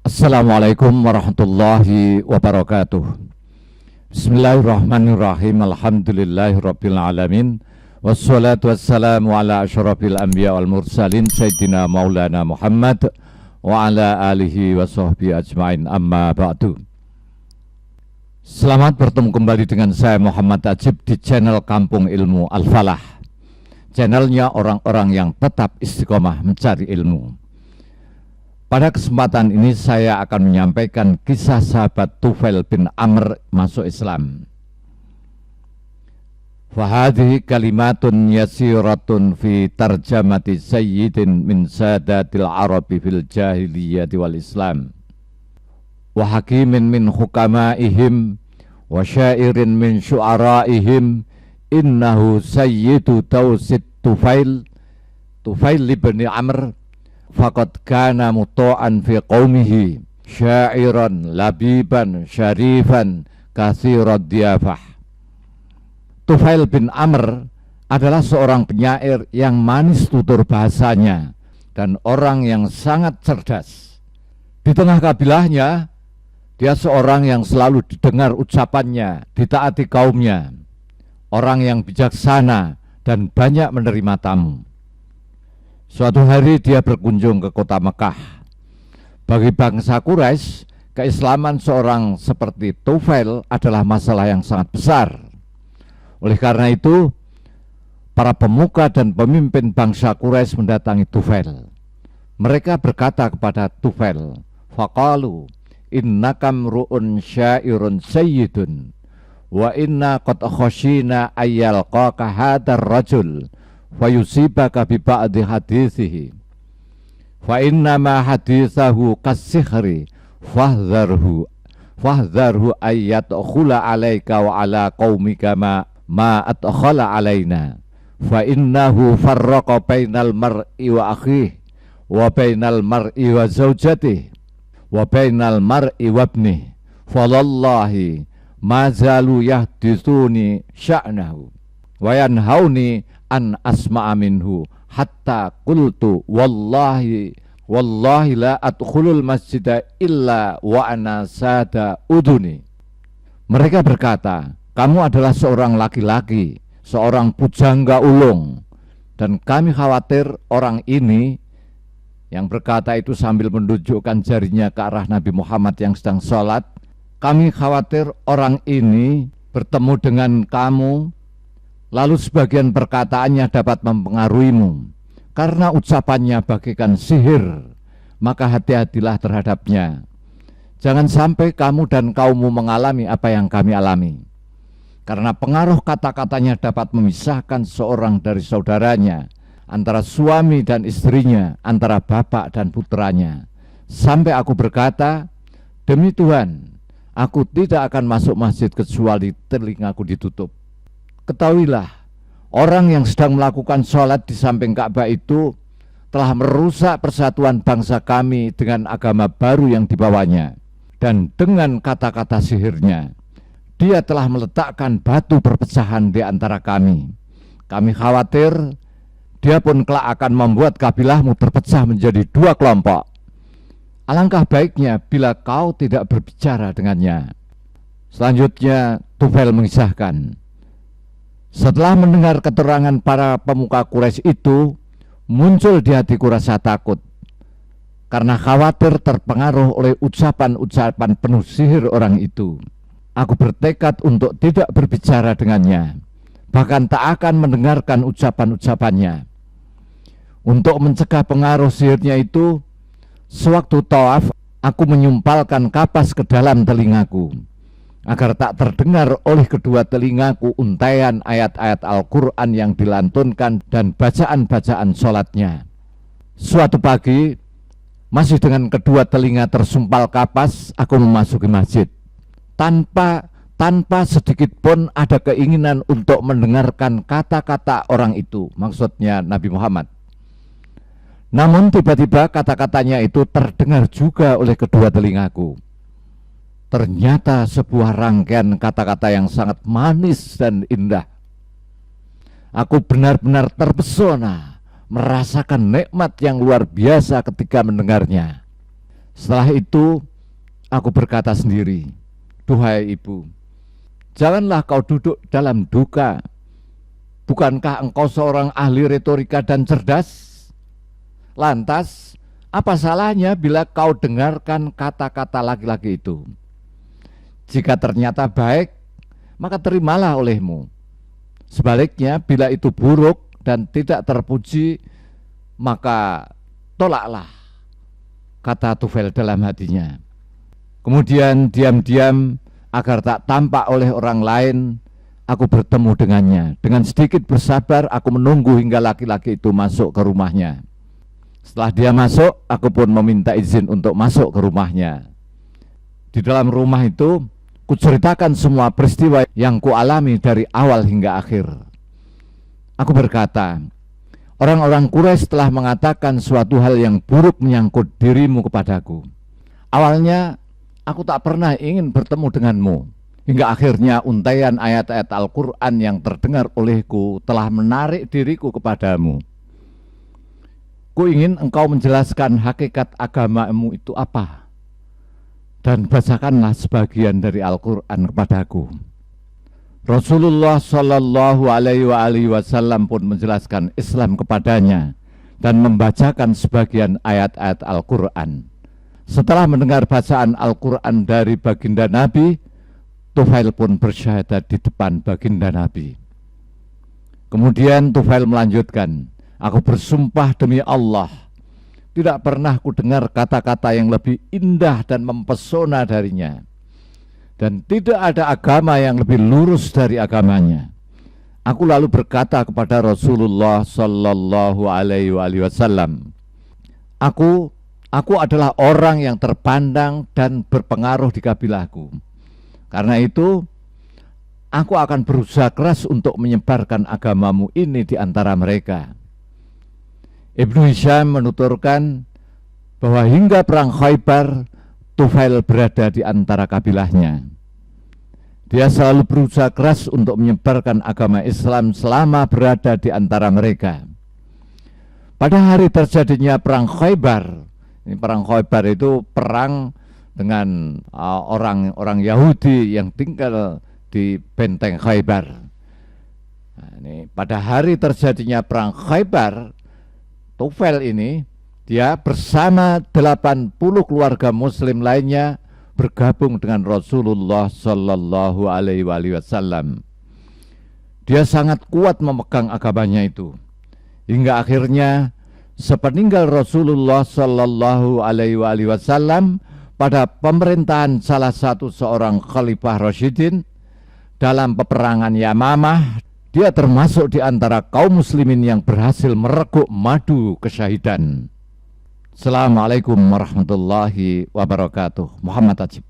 Assalamualaikum warahmatullahi wabarakatuh. Bismillahirrahmanirrahim. Alhamdulillahirabbil alamin. Wassalatu wassalamu ala asyrafil anbiya wal mursalin sayyidina Maulana Muhammad wa ala alihi wa sahbihi ajmain, amma ba'du. Selamat bertemu kembali dengan saya Muhammad Ajib di channel Kampung Ilmu Al-Falah. Channelnya orang-orang yang tetap istiqomah mencari ilmu. Pada kesempatan ini saya akan menyampaikan kisah sahabat Tufail bin Amr masuk Islam. Fahadhihi kalimatun yasiratun fi tarjamati sayyidin min sadatil arabi fil jahiliyati wal islam. Wa hakimin min hukamaihim wa syairin min syu'araihim, innahu sayyidu tausid Tufail bin Amr. Faqad kana muto'an fi qawmihi syairan labiban syarifan kathirad diyafah. Tufail bin Amr adalah seorang penyair yang manis tutur bahasanya dan orang yang sangat cerdas. Di tengah kabilahnya, dia seorang yang selalu didengar ucapannya, ditaati kaumnya, orang yang bijaksana dan banyak menerima tamu. Suatu hari dia berkunjung ke kota Mekah. Bagi bangsa Quraisy, keislaman seorang seperti Tufail adalah masalah yang sangat besar. Oleh karena itu, para pemuka dan pemimpin bangsa Quraisy mendatangi Tufail. Mereka berkata kepada Tufail, faqalu innakam ru'un syairun sayyidun wa inna qad khashina ayyalqaka hadar rajul fayusibaka bi ba'di hadithihi fa innama hadithahu kasihri fahdharhu ayyat khula alaika wa ala qaumika ma adkhala alaina fa innahu farraqa bainal mar'i wa akhihi wa bainal mar'i wa zawjatihi wa bainal mar'i wa ibnihi falallahi ma zalu yahdithuni sya'nahu wa yanhauni an asma'a minhu hatta qultu wallahi la adkhulul masjida illa wa ana sada uduni. Mereka berkata, kamu adalah seorang laki-laki, seorang pujangga ulung, dan kami khawatir orang ini, yang berkata itu sambil menunjukkan jarinya ke arah Nabi Muhammad yang sedang sholat, kami khawatir orang ini bertemu dengan kamu, lalu sebagian perkataannya dapat mempengaruhimu, karena ucapannya bagaikan sihir, maka hati-hatilah terhadapnya. Jangan sampai kamu dan kaummu mengalami apa yang kami alami, karena pengaruh kata-katanya dapat memisahkan seorang dari saudaranya, antara suami dan istrinya, antara bapak dan putranya. Sampai aku berkata, demi Tuhan, aku tidak akan masuk masjid kecuali telingaku ditutup. Ketahuilah, orang yang sedang melakukan sholat di samping Ka'bah itu telah merusak persatuan bangsa kami dengan agama baru yang dibawanya. Dan dengan kata-kata sihirnya, dia telah meletakkan batu perpecahan di antara kami. Kami khawatir dia pun kelak akan membuat kabilahmu terpecah menjadi dua kelompok. Alangkah baiknya bila kau tidak berbicara dengannya. Selanjutnya Tufail mengisahkan, setelah mendengar keterangan para pemuka Quraisy itu, muncul di hatiku rasa takut, karena khawatir terpengaruh oleh ucapan-ucapan penuh sihir orang itu. Aku bertekad untuk tidak berbicara dengannya, bahkan tak akan mendengarkan ucapan-ucapannya. Untuk mencegah pengaruh sihirnya itu, sewaktu tawaf, aku menyumpalkan kapas ke dalam telingaku, agar tak terdengar oleh kedua telingaku untaian ayat-ayat Al-Quran yang dilantunkan dan bacaan-bacaan sholatnya. Suatu pagi, masih dengan kedua telinga tersumpal kapas, aku memasuki masjid. Tanpa sedikit pun ada keinginan untuk mendengarkan kata-kata orang itu, maksudnya Nabi Muhammad. Namun tiba-tiba kata-katanya itu terdengar juga oleh kedua telingaku. Ternyata sebuah rangkaian kata-kata yang sangat manis dan indah. Aku benar-benar terpesona, merasakan nikmat yang luar biasa ketika mendengarnya. Setelah itu aku berkata sendiri, duhai ibu, janganlah kau duduk dalam duka. Bukankah engkau seorang ahli retorika dan cerdas? Lantas, apa salahnya bila kau dengarkan kata-kata laki-laki itu? Jika ternyata baik, maka terimalah olehmu. Sebaliknya, bila itu buruk dan tidak terpuji, maka tolaklah, kata Tufail dalam hatinya. Kemudian diam-diam agar tak tampak oleh orang lain, aku bertemu dengannya. Dengan sedikit bersabar, aku menunggu hingga laki-laki itu masuk ke rumahnya. Setelah dia masuk, aku pun meminta izin untuk masuk ke rumahnya. Di dalam rumah itu, kuceritakan semua peristiwa yang kualami dari awal hingga akhir. Aku berkata, orang-orang Quraisy telah mengatakan suatu hal yang buruk menyangkut dirimu kepadaku. Awalnya, aku tak pernah ingin bertemu denganmu. Hingga akhirnya untaian ayat-ayat Al-Quran yang terdengar olehku telah menarik diriku kepadamu. Ku ingin engkau menjelaskan hakikat agamamu itu apa. Dan bacakanlah sebagian dari Al-Quran kepadaku. Rasulullah Shallallahu Alaihi Wasallam pun menjelaskan Islam kepadanya dan membacakan sebagian ayat-ayat Al-Quran. Setelah mendengar bacaan Al-Quran dari baginda Nabi, Tufail pun bersyahadat di depan baginda Nabi. Kemudian Tufail melanjutkan, aku bersumpah demi Allah, tidak pernah ku dengar kata-kata yang lebih indah dan mempesona darinya. Dan tidak ada agama yang lebih lurus dari agamanya. Aku lalu berkata kepada Rasulullah Sallallahu Alaihi Wasallam, Aku adalah orang yang terpandang dan berpengaruh di kabilahku. Karena itu, aku akan berusaha keras untuk menyebarkan agamamu ini di antara mereka. Ibnu Hisham menuturkan bahwa hingga perang Khaybar, Tufail berada di antara kabilahnya. Dia selalu berusaha keras untuk menyebarkan agama Islam selama berada di antara mereka. Pada hari terjadinya perang Khaybar, ini perang Khaybar itu perang dengan orang-orang Yahudi yang tinggal di benteng Khaybar. Nah, ini pada hari terjadinya perang Khaybar, Tufail ini dia bersama 80 keluarga muslim lainnya bergabung dengan Rasulullah Sallallahu Alaihi Wasallam. Dia sangat kuat memegang agamanya itu. Hingga akhirnya sepeninggal Rasulullah Sallallahu Alaihi Wasallam pada pemerintahan salah satu seorang Khalifah Rasyidin dalam peperangan Yamamah, dia termasuk di antara kaum muslimin yang berhasil mereguk madu kesyahidan. Assalamualaikum warahmatullahi wabarakatuh. Muhammad Ajib.